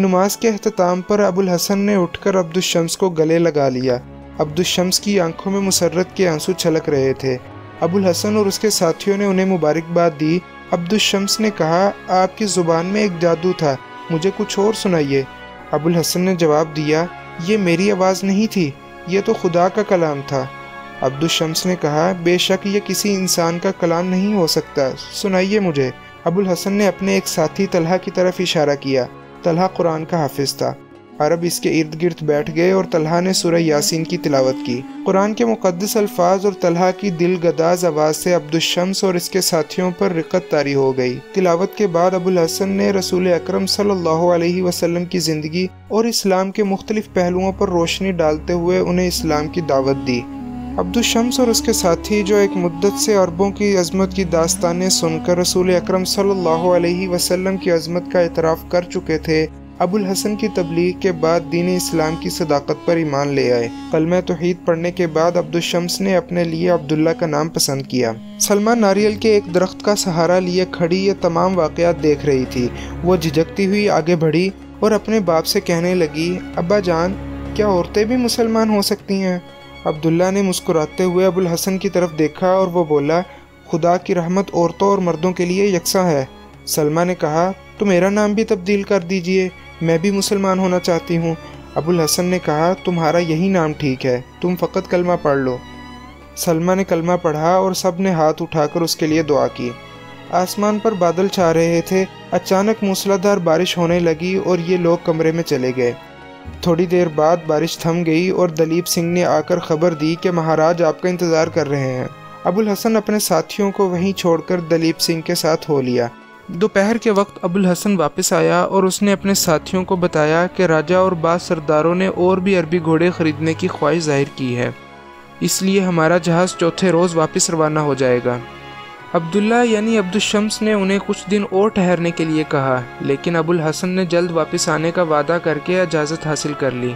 نماز کے اختتام پر ابوالحسن نے اٹھ کر عبدالشمس کو گلے لگا لیا۔ عبدالشمس کی آنکھوں میں مسرت کے آنسو چھلک رہے تھے۔ ابوالحسن اور اس کے ساتھیوں نے انہیں مبارکباد دی۔ عبدالشمس نے کہا، آپ کی زبان میں ایک جادو تھا، مجھے کچھ اور سنائیے۔ ابوالحسن نے جواب دیا، یہ میری آواز نہیں تھی، یہ تو خدا کا کلام تھا۔ عبدالشمس نے کہا، بے شک یہ کسی انسان کا کلام نہیں ہو سکتا، سنائیے مجھے۔ ابوالحسن نے اپنے ایک ساتھی طلحہ کی طرف اشارہ کیا۔ طلحہ قرآن کا حافظ تھا۔ عرب اس کے ارد گرد بیٹھ گئے اور طلحہ نے سورہ یاسین کی تلاوت کی۔ قرآن کے مقدس الفاظ اور طلحہ کی دل گداز آواز سے عبدالشمس اور اس کے ساتھیوں پر رقت طاری ہو گئی۔ تلاوت کے بعد ابوالحسن نے رسول اکرم صلی اللہ علیہ وسلم کی زندگی اور اسلام کے مختلف پہلوؤں پر روشنی ڈالتے ہوئے انہیں اسلام کی دعوت دی۔ عبدالشمس اور اس کے ساتھی جو ایک مدت سے عربوں کی عظمت کی داستانیں سن کر رسول اکرم صلی اللہ علیہ وسلم کی عظمت کا اعتراف کر چکے تھے، ابوالحسن کی تبلیغ کے بعد دین اسلام کی صداقت پر ایمان لے آئے۔ کلمہ توحید پڑھنے کے بعد عبدالشمس نے اپنے لیے عبداللہ کا نام پسند کیا۔ سلمہ ناریل کے ایک درخت کا سہارا لیے کھڑی یہ تمام واقعات دیکھ رہی تھی۔ وہ جھجکتی ہوئی آگے بڑھی اور اپنے باپ سے کہنے لگی، ابا جان، کیا عورتیں بھی مسلمان ہو سکتی ہیں؟ عبداللہ نے مسکراتے ہوئے ابوالحسن کی طرف دیکھا اور وہ بولا، خدا کی رحمت عورتوں اور مردوں کے لیے یکساں ہے۔ سلمہ نے کہا، تو میرا نام بھی تبدیل کر دیجئے، میں بھی مسلمان ہونا چاہتی ہوں۔ ابوالحسن نے کہا، تمہارا یہی نام ٹھیک ہے، تم فقط کلمہ پڑھ لو۔ سلمہ نے کلمہ پڑھا اور سب نے ہاتھ اٹھا کر اس کے لیے دعا کی۔ آسمان پر بادل چھا رہے تھے۔ اچانک موسلادھار بارش ہونے لگی اور یہ لوگ کمرے میں چلے گئے۔ تھوڑی دیر بعد بارش تھم گئی اور دلیپ سنگھ نے آ کر خبر دی کہ مہاراج آپ کا انتظار کر رہے ہیں۔ ابوالحسن اپنے ساتھیوں کو وہیں چھوڑ کر دلیپ سنگھ کے ساتھ ہو لیا۔ دوپہر کے وقت ابوالحسن واپس آیا اور اس نے اپنے ساتھیوں کو بتایا کہ راجہ اور بعض سرداروں نے اور بھی عربی گھوڑے خریدنے کی خواہش ظاہر کی ہے، اس لیے ہمارا جہاز چوتھے روز واپس روانہ ہو جائے گا۔ عبداللہ یعنی عبدالشمس نے انہیں کچھ دن اور ٹھہرنے کے لیے کہا، لیکن ابوالحسن نے جلد واپس آنے کا وعدہ کر کے اجازت حاصل کر لی۔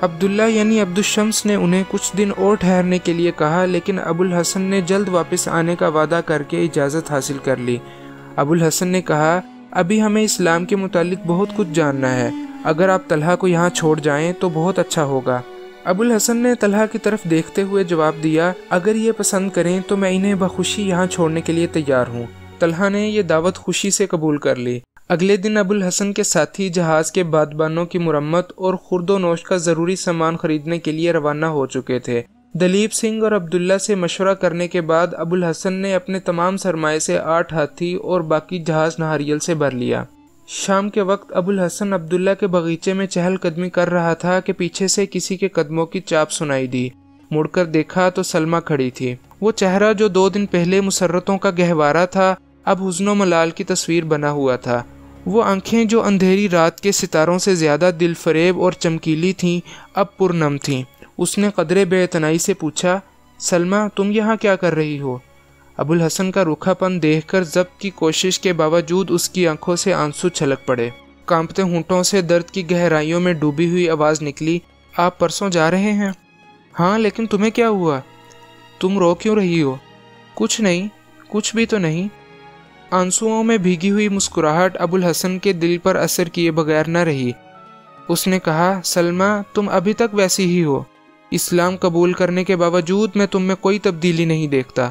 عبداللہ یعنی عبدالشمس نے انہیں کچھ دن اور ٹھہرنے کے لیے کہا، لیکن ابوالحسن نے جلد واپس آنے کا وعدہ کر کے اجازت حاصل کر لی۔ ابوالحسن نے کہا، ابھی ہمیں اسلام کے متعلق بہت کچھ جاننا ہے، اگر آپ طلحہ کو یہاں چھوڑ جائیں تو بہت اچھا ہوگا۔ ابوالحسن نے طلحہ کی طرف دیکھتے ہوئے جواب دیا، اگر یہ پسند کریں تو میں انہیں بخوشی یہاں چھوڑنے کے لیے تیار ہوں۔ طلحہ نے یہ دعوت خوشی سے قبول کر لی۔ اگلے دن ابوالحسن کے ساتھی جہاز کے بادبانوں کی مرمت اور خورد و نوش کا ضروری سامان خریدنے کے لیے روانہ ہو چکے تھے۔ دلیپ سنگھ اور عبداللہ سے مشورہ کرنے کے بعد ابوالحسن نے اپنے تمام سرمائے سے 8 ہاتھی اور باقی جہاز نہاریل سے بھر لیا۔ شام کے وقت ابوالحسن عبداللہ کے باغیچے میں چہل قدمی کر رہا تھا کہ پیچھے سے کسی کے قدموں کی چاپ سنائی دی۔ مڑ کر دیکھا تو سلمہ کھڑی تھی۔ وہ چہرہ جو 2 دن پہلے مسرتوں کا گہوارہ تھا، اب حزن و ملال کی تصویر بنا ہوا تھا۔ وہ آنکھیں جو اندھیری رات کے ستاروں سے زیادہ دل فریب اور چمکیلی تھیں، اب پرنم تھیں۔ اس نے قدرے بے اعتنائی سے پوچھا، سلمہ تم یہاں کیا کر رہی ہو؟ ابوالحسن کا روکھا پن دیکھ کر ضبط کی کوشش کے باوجود اس کی آنکھوں سے آنسو چھلک پڑے۔ کانپتے ہونٹوں سے درد کی گہرائیوں میں ڈوبی ہوئی آواز نکلی، آپ پرسوں جا رہے ہیں؟ ہاں، لیکن تمہیں کیا ہوا؟ تم رو کیوں رہی ہو؟ کچھ نہیں، کچھ بھی تو نہیں۔ آنسوؤں میں بھیگی ہوئی مسکراہٹ ابوالحسن کے دل پر اثر کیے بغیر نہ رہی۔ اس نے کہا، سلمہ تم ابھی تک ویسی ہی ہو۔ اسلام قبول کرنے کے باوجود میں تم میں کوئی تبدیلی نہیں دیکھتا۔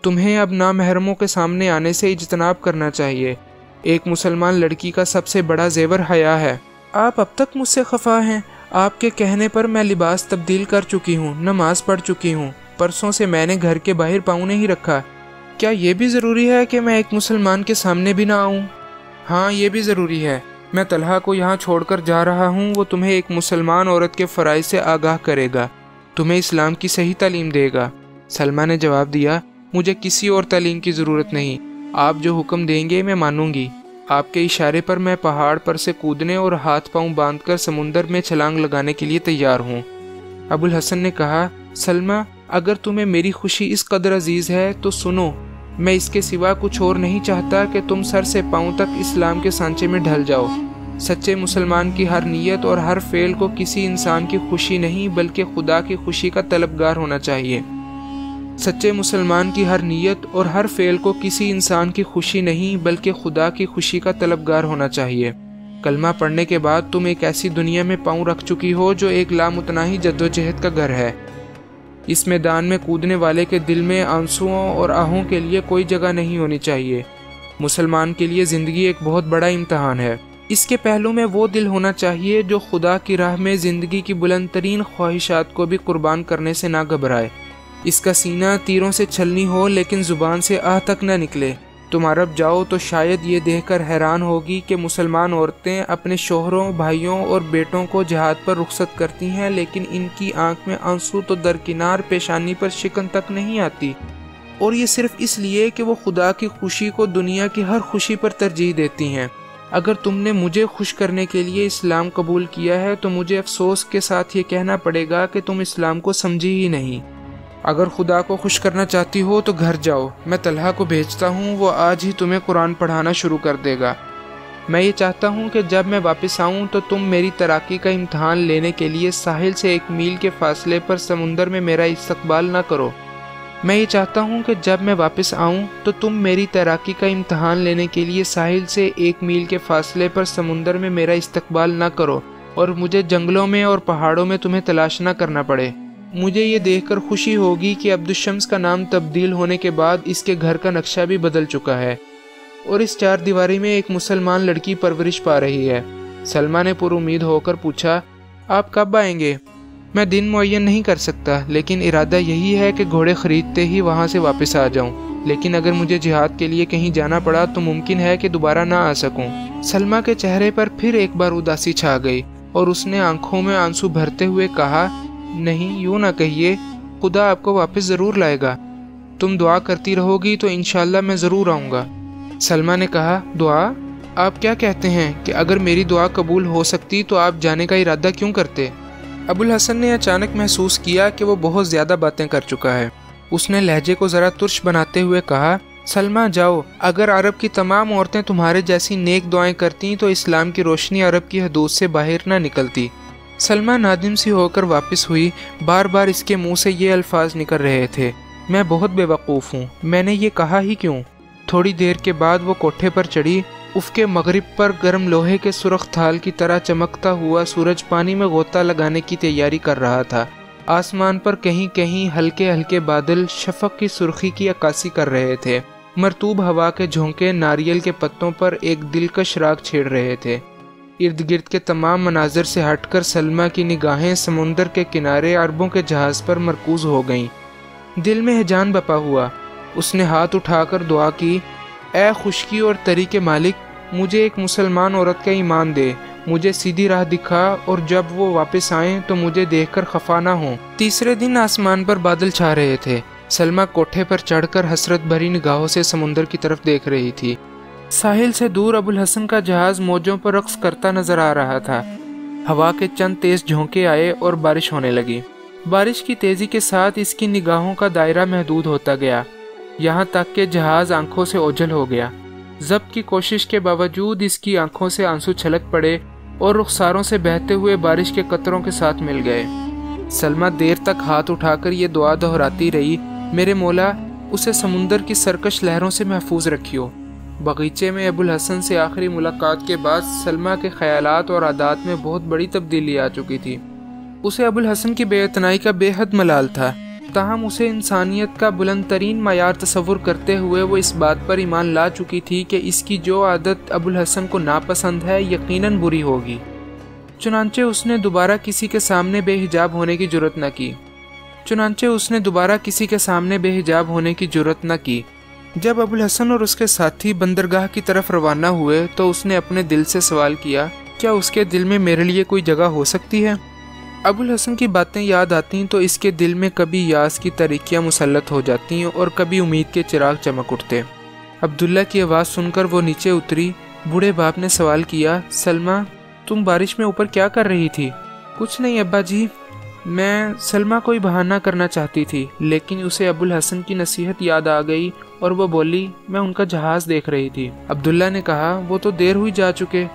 تمہیں اب نامحرموں کے سامنے آنے سے اجتناب کرنا چاہیے۔ ایک مسلمان لڑکی کا سب سے بڑا زیور حیا ہے۔ آپ اب تک مجھ سے خفا ہیں؟ آپ کے کہنے پر میں لباس تبدیل کر چکی ہوں، نماز پڑھ چکی ہوں، پرسوں سے میں نے گھر کے باہر پاؤں نہیں رکھا۔ کیا یہ بھی ضروری ہے کہ میں ایک مسلمان کے سامنے بھی نہ آؤں؟ ہاں، یہ بھی ضروری ہے۔ میں طلحہ کو یہاں چھوڑ کر جا رہا ہوں، وہ تمہیں ایک مسلمان عورت کے فرائض سے آگاہ کرے گا، تمہیں اسلام کی صحیح تعلیم دے گا۔ سلمہ نے جواب دیا، مجھے کسی اور تعلیم کی ضرورت نہیں، آپ جو حکم دیں گے میں مانوں گی۔ آپ کے اشارے پر میں پہاڑ پر سے کودنے اور ہاتھ پاؤں باندھ کر سمندر میں چھلانگ لگانے کے لیے تیار ہوں۔ ابوالحسن نے کہا، سلمہ اگر تمہیں میری خوشی اس قدر عزیز ہے تو سنو، میں اس کے سوا کچھ اور نہیں چاہتا کہ تم سر سے پاؤں تک اسلام کے سانچے میں ڈھل جاؤ۔ سچے مسلمان کی ہر نیت اور ہر فعل کو کسی انسان کی خوشی نہیں بلکہ خدا کی خوشی کا طلبگار ہونا چاہیے۔ سچے مسلمان کی ہر نیت اور ہر فعل کو کسی انسان کی خوشی نہیں بلکہ خدا کی خوشی کا طلبگار ہونا چاہیے۔ کلمہ پڑھنے کے بعد تم ایک ایسی دنیا میں پاؤں رکھ چکی ہو جو ایک لامتناہی جدوجہد کا گھر ہے۔ اس میدان میں کودنے والے کے دل میں آنسوؤں اور آہوں کے لیے کوئی جگہ نہیں ہونی چاہیے۔ مسلمان کے لیے زندگی ایک بہت بڑا امتحان ہے۔ اس کے پہلو میں وہ دل ہونا چاہیے جو خدا کی راہ میں زندگی کی بلند ترین خواہشات کو بھی قربان کرنے سے نہ گھبرائے۔ اس کا سینہ تیروں سے چھلنی ہو لیکن زبان سے آہ تک نہ نکلے۔ تم عرب جاؤ تو شاید یہ دیکھ کر حیران ہوگی کہ مسلمان عورتیں اپنے شوہروں، بھائیوں اور بیٹوں کو جہاد پر رخصت کرتی ہیں، لیکن ان کی آنکھ میں آنسو تو درکنار پیشانی پر شکن تک نہیں آتی، اور یہ صرف اس لیے کہ وہ خدا کی خوشی کو دنیا کی ہر خوشی پر ترجیح دیتی ہیں۔ اگر تم نے مجھے خوش کرنے کے لیے اسلام قبول کیا ہے تو مجھے افسوس کے ساتھ یہ کہنا پڑے گا کہ تم اسلام کو سمجھی ہی نہیں۔ اگر خدا کو خوش کرنا چاہتی ہو تو گھر جاؤ، میں طلحہ کو بھیجتا ہوں، وہ آج ہی تمہیں قرآن پڑھانا شروع کر دے گا۔ میں یہ چاہتا ہوں کہ جب میں واپس آؤں تو تم میری تیراکی کا امتحان لینے کے لیے ساحل سے 1 میل کے فاصلے پر سمندر میں میرا استقبال نہ کرو۔ میں یہ چاہتا ہوں کہ جب میں واپس آؤں تو تم میری تیراکی کا امتحان لینے کے لیے ساحل سے 1 میل کے فاصلے پر سمندر میں میرا استقبال نہ کرو، اور مجھے جنگلوں میں اور پہاڑوں میں تمہیں تلاش نہ کرنا پڑے۔ مجھے یہ دیکھ کر خوشی ہوگی کہ عبدالشمس کا نام تبدیل ہونے کے بعد اس کے گھر کا نقشہ بھی بدل چکا ہے، اور اس 4 دیواری میں ایک مسلمان لڑکی پرورش پا رہی ہے۔ سلمہ نے پر امید ہو کر پوچھا، آپ کب آئیں گے؟ میں دن معین نہیں کر سکتا، لیکن ارادہ یہی ہے کہ گھوڑے خریدتے ہی وہاں سے واپس آ جاؤں، لیکن اگر مجھے جہاد کے لیے کہیں جانا پڑا تو ممکن ہے کہ دوبارہ نہ آ سکوں۔ سلمہ کے چہرے پر پھر ایک بار اداسی چھا گئی، اور اس نے آنکھوں میں آنسو بھرتے ہوئے کہا، نہیں، یوں نہ کہیے، خدا آپ کو واپس ضرور لائے گا۔ تم دعا کرتی رہو گی تو انشاءاللہ میں ضرور آؤں گا۔ سلمہ نے کہا، دعا؟ آپ کیا کہتے ہیں کہ اگر میری دعا قبول ہو سکتی تو آپ جانے کا ارادہ کیوں کرتے؟ ابوالحسن نے اچانک محسوس کیا کہ وہ بہت زیادہ باتیں کر چکا ہے۔ اس نے لہجے کو ذرا ترش بناتے ہوئے کہا، سلمہ جاؤ، اگر عرب کی تمام عورتیں تمہارے جیسی نیک دعائیں کرتیں تو اسلام کی روشنی عرب کی حدود سے باہر نہ نکلتی۔ سلمہ نادم سی ہو کر واپس ہوئی، بار بار اس کے منہ سے یہ الفاظ نکل رہے تھے، میں بہت بے وقوف ہوں، میں نے یہ کہا ہی کیوں؟ تھوڑی دیر کے بعد وہ کوٹھے پر چڑھی۔ افق مغرب پر گرم لوہے کے سرخ تھال کی طرح چمکتا ہوا سورج پانی میں غوطہ لگانے کی تیاری کر رہا تھا۔ آسمان پر کہیں کہیں ہلکے ہلکے بادل شفق کی سرخی کی عکاسی کر رہے تھے۔ مرطوب ہوا کے جھونکے ناریل کے پتوں پر ایک دلکش راگ چھیڑ رہے تھے۔ ارد گرد کے تمام مناظر سے ہٹ کر سلمہ کی نگاہیں سمندر کے کنارے عربوں کے جہاز پر مرکوز ہو گئیں۔ دل میں ہیجان بپا ہوا۔ اس نے ہاتھ اٹھا کر دعا کی، اے خشکی اور تری کے مالک، مجھے ایک مسلمان عورت کا ایمان دے، مجھے سیدھی راہ دکھا، اور جب وہ واپس آئیں تو مجھے دیکھ کر خفا نہ ہوں۔ تیسرے دن آسمان پر بادل چھا رہے تھے۔ سلمہ کوٹھے پر چڑھ کر حسرت بھری نگاہوں سے سمندر کی طرف دیکھ رہی تھی۔ ساحل سے دور ابوالحسن کا جہاز موجوں پر رقص کرتا نظر آ رہا تھا۔ ہوا کے چند تیز جھونکے آئے اور بارش ہونے لگی۔ بارش کی تیزی کے ساتھ اس کی نگاہوں کا دائرہ محدود ہوتا گیا، یہاں تک کہ جہاز آنکھوں سے اوجھل ہو گیا۔ ضبط کی کوشش کے باوجود اس کی آنکھوں سے آنسو چھلک پڑے اور رخساروں سے بہتے ہوئے بارش کے قطروں کے ساتھ مل گئے۔ سلمہ دیر تک ہاتھ اٹھا کر یہ دعا دہراتی رہی، میرے مولا، اسے سمندر کی سرکش لہروں سے محفوظ رکھیو۔ باغیچے میں ابوالحسن سے آخری ملاقات کے بعد سلمہ کے خیالات اور عادات میں بہت بڑی تبدیلی آ چکی تھی۔ اسے ابوالحسن کی بے اعتنائی کا بے حد ملال تھا، تاہم اسے انسانیت کا بلند ترین معیار تصور کرتے ہوئے وہ اس بات پر ایمان لا چکی تھی کہ اس کی جو عادت ابوالحسن کو ناپسند ہے یقیناً بری ہوگی۔ چنانچہ اس نے دوبارہ کسی کے سامنے بے حجاب ہونے کی جرت نہ کی۔ جب ابوالحسن اور اس کے ساتھی بندرگاہ کی طرف روانہ ہوئے تو اس نے اپنے دل سے سوال کیا، کیا اس کے دل میں میرے لیے کوئی جگہ ہو سکتی ہے؟ ابوالحسن کی باتیں یاد آتیں تو اس کے دل میں کبھی یاس کی تاریکیاں مسلط ہو جاتی اور کبھی امید کے چراغ چمک اٹھتے۔ عبداللہ کی آواز سن کر وہ نیچے اتری۔ بوڑھے باپ نے سوال کیا، سلمہ، تم بارش میں اوپر کیا کر رہی تھی؟ کچھ نہیں ابا جی، میں سلمہ کوئی بہانہ کرنا چاہتی تھی، لیکن اسے ابوالحسن کی نصیحت یاد آ گئی اور وہ بولی، میں ان کا جہاز دیکھ رہی تھی۔ عبداللہ نے کہا، وہ تو دیر ہوئی جا چکے،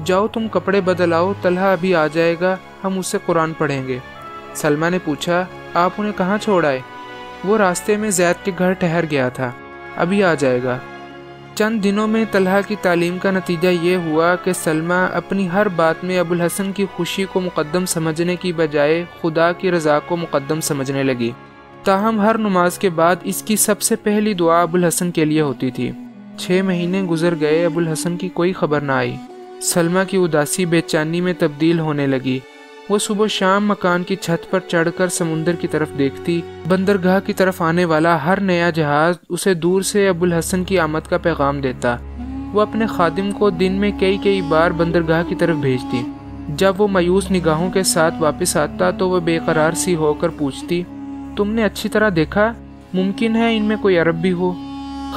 جاؤ تم کپڑے بدل آؤ، طلحہ ابھی آ جائے گا، ہم اس سے قرآن پڑھیں گے۔ سلمہ نے پوچھا، آپ انہیں کہاں چھوڑ آئے؟ وہ راستے میں زید کے گھر ٹھہر گیا تھا، ابھی آ جائے گا۔ چند دنوں میں طلحہ کی تعلیم کا نتیجہ یہ ہوا کہ سلمیٰ اپنی ہر بات میں ابوالحسن کی خوشی کو مقدم سمجھنے کی بجائے خدا کی رضا کو مقدم سمجھنے لگی۔ تاہم ہر نماز کے بعد اس کی سب سے پہلی دعا ابوالحسن کے لیے ہوتی تھی۔ 6 مہینے گزر گئے، ابوالحسن کی کوئی خبر نہ آئی۔ سلمیٰ کی اداسی بے چینی میں تبدیل ہونے لگی۔ وہ صبح و شام مکان کی چھت پر چڑھ کر سمندر کی طرف دیکھتی۔ بندرگاہ کی طرف آنے والا ہر نیا جہاز اسے دور سے ابوالحسن کی آمد کا پیغام دیتا۔ وہ اپنے خادم کو دن میں کئی بار بندرگاہ کی طرف بھیجتی۔ جب وہ مایوس نگاہوں کے ساتھ واپس آتا تو وہ بے قرار سی ہو کر پوچھتی، تم نے اچھی طرح دیکھا؟ ممکن ہے ان میں کوئی عرب بھی ہو؟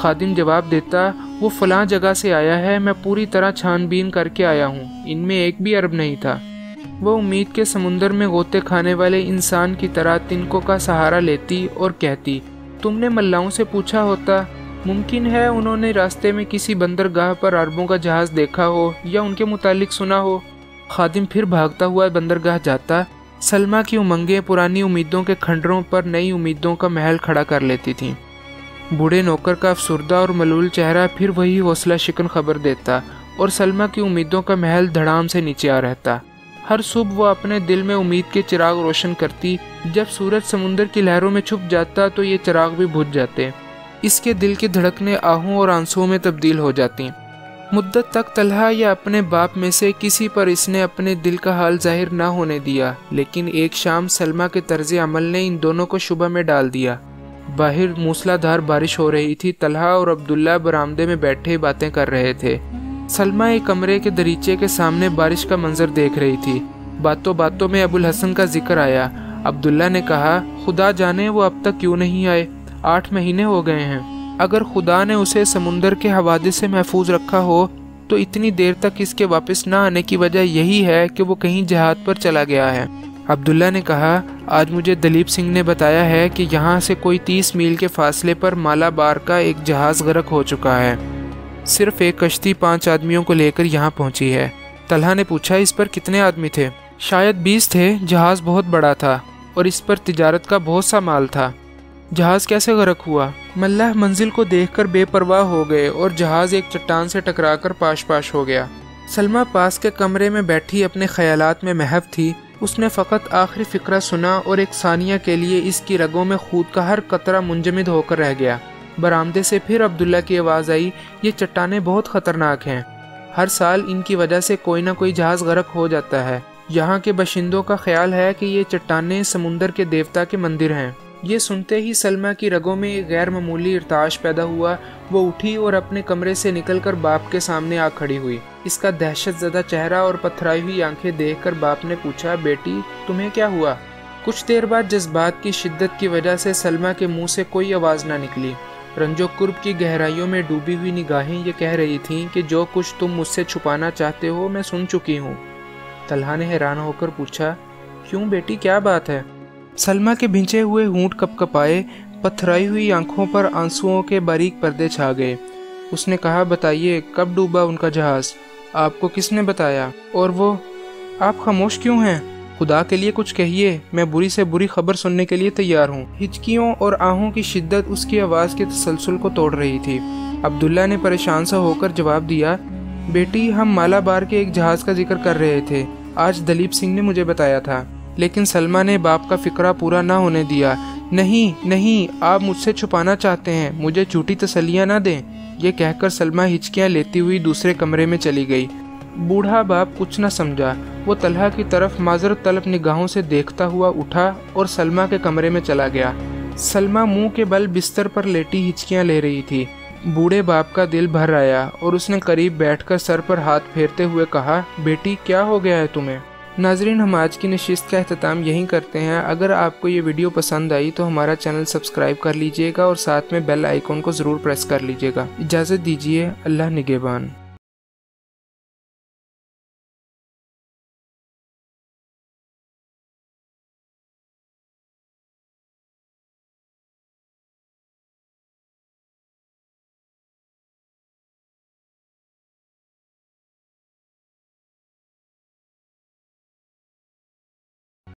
خادم جواب دیتا، وہ فلاں جگہ سے آیا ہے، میں پوری طرح چھان بین کر کے آیا ہوں، ان میں ایک بھی عرب نہیں تھا۔ وہ امید کے سمندر میں غوطے کھانے والے انسان کی طرح تنکوں کا سہارا لیتی اور کہتی، تم نے ملاؤں سے پوچھا ہوتا، ممکن ہے انہوں نے راستے میں کسی بندرگاہ پر عربوں کا جہاز دیکھا ہو یا ان کے متعلق سنا ہو۔ خادم پھر بھاگتا ہوا بندرگاہ جاتا۔ سلمیٰ کی امنگیں پرانی امیدوں کے کھنڈروں پر نئی امیدوں کا محل کھڑا کر لیتی تھیں۔ بوڑھے نوکر کا افسردہ اور ملول چہرہ پھر وہی حوصلہ شکن خبر دیتا اور سلمیٰ کی امیدوں کا محل دھڑام سے نیچے آ رہتا۔ ہر صبح وہ اپنے دل میں امید کے چراغ روشن کرتی۔ جب سورج سمندر کی لہروں میں چھپ جاتا تو یہ چراغ بھی بجھ جاتے۔ اس کے دل کی دھڑکنیں آہوں اور آنسوؤں میں تبدیل ہو جاتی۔ مدت تک طلحہ یا اپنے باپ میں سے کسی پر اس نے اپنے دل کا حال ظاہر نہ ہونے دیا، لیکن ایک شام سلمیٰ کے طرز عمل نے ان دونوں کو شبہ میں ڈال دیا۔ باہر موسلا دھار بارش ہو رہی تھی۔ طلحہ اور عبداللہ برآمدے میں بیٹھے باتیں کر رہے تھے۔ سلمیٰ ایک کمرے کے دریچے کے سامنے بارش کا منظر دیکھ رہی تھی۔ باتوں باتوں میں ابوالحسن کا ذکر آیا۔ عبداللہ نے کہا، خدا جانے وہ اب تک کیوں نہیں آئے، 8 مہینے ہو گئے ہیں۔ اگر خدا نے اسے سمندر کے حوادث سے محفوظ رکھا ہو تو اتنی دیر تک اس کے واپس نہ آنے کی وجہ یہی ہے کہ وہ کہیں جہاد پر چلا گیا ہے۔ عبداللہ نے کہا، آج مجھے دلیپ سنگھ نے بتایا ہے کہ یہاں سے کوئی 30 میل کے فاصلے پر مالابار کا ایک جہاز غرق ہو چکا ہے۔ صرف ایک کشتی 5 آدمیوں کو لے کر یہاں پہنچی ہے۔ طلحہ نے پوچھا، اس پر کتنے آدمی تھے؟ شاید 20 تھے۔ جہاز بہت بڑا تھا اور اس پر تجارت کا بہت سا مال تھا۔ جہاز کیسے غرق ہوا؟ ملاح منزل کو دیکھ کر بے پرواہ ہو گئے اور جہاز ایک چٹان سے ٹکرا کر پاش ہو گیا۔ سلمیٰ پاس کے کمرے میں بیٹھی اپنے خیالات میں محو تھی۔ اس نے فقط آخری فقرہ سنا اور ایک ثانیہ کے لیے اس کی رگوں میں خون کا ہر قطرہ منجمد ہو کر رہ گیا۔ برآمدے سے پھر عبداللہ کی آواز آئی، یہ چٹانیں بہت خطرناک ہیں، ہر سال ان کی وجہ سے کوئی نہ کوئی جہاز غرق ہو جاتا ہے۔ یہاں کے باشندوں کا خیال ہے کہ یہ چٹانیں سمندر کے دیوتا کے مندر ہیں۔ یہ سنتے ہی سلمیٰ کی رگوں میں ایک غیر معمولی ارتعاش پیدا ہوا۔ وہ اٹھی اور اپنے کمرے سے نکل کر باپ کے سامنے آ کھڑی ہوئی۔ اس کا دہشت زدہ چہرہ اور پتھرائی ہوئی آنکھیں دیکھ کر باپ نے پوچھا، بیٹی تمہیں کیا ہوا؟ کچھ دیر بعد جذبات کی شدت کی وجہ سے سلمیٰ کے منہ سے کوئی آواز نہ نکلی۔ رنج و کرب کی گہرائیوں میں ڈوبی ہوئی نگاہیں یہ کہہ رہی تھیں کہ جو کچھ تم مجھ سے چھپانا چاہتے ہو میں سن چکی ہوں۔ طلحہ نے حیران ہو کر پوچھا، کیوں بیٹی، کیا بات ہے؟ سلمیٰ کے بھنچے ہوئے ہونٹ کپ کپائے، پتھرائی ہوئی آنکھوں پر آنسوؤں کے باریک پردے چھا گئے۔ اس نے کہا، بتائیے کب ڈوبا ان کا جہاز؟ آپ کو کس نے بتایا؟ اور وہ آپ خاموش کیوں ہیں؟ خدا کے لیے کچھ کہیے، میں بری سے بری خبر سننے کے لیے تیار ہوں۔ ہچکیوں اور آہوں کی شدت اس کی آواز کے تسلسل کو توڑ رہی تھی۔ عبداللہ نے پریشان سا ہو کر جواب دیا، بیٹی ہم مالابار کے ایک جہاز کا ذکر کر رہے تھے، آج دلیپ سنگھ نے مجھے بتایا تھا۔ لیکن سلمیٰ نے باپ کا فقرہ پورا نہ ہونے دیا۔ نہیں، آپ مجھ سے چھپانا چاہتے ہیں، مجھے جھوٹی تسلیاں نہ دیں۔ یہ کہہ کر سلمیٰ ہچکیاں لیتی ہوئی دوسرے کمرے میں چلی گئی۔ بوڑھا باپ کچھ نہ سمجھا۔ وہ طلحہ کی طرف معذرت طلب نگاہوں سے دیکھتا ہوا اٹھا اور سلمیٰ کے کمرے میں چلا گیا۔ سلمیٰ منہ کے بل بستر پر لیٹی ہچکیاں لے رہی تھی۔ بوڑھے باپ کا دل بھر آیا اور اس نے قریب بیٹھ کر سر پر ہاتھ پھیرتے ہوئے کہا، بیٹی کیا ہو گیا ہے تمہیں؟ ناظرین، ہم آج کی نشست کا اختتام یہیں کرتے ہیں۔ اگر آپ کو یہ ویڈیو پسند آئی تو ہمارا چینل سبسکرائب کر لیجئے گا اور ساتھ میں بیل آئیکن کو ضرور پریس کر لیجئے گا۔ اجازت دیجیے، اللہ نگہبان۔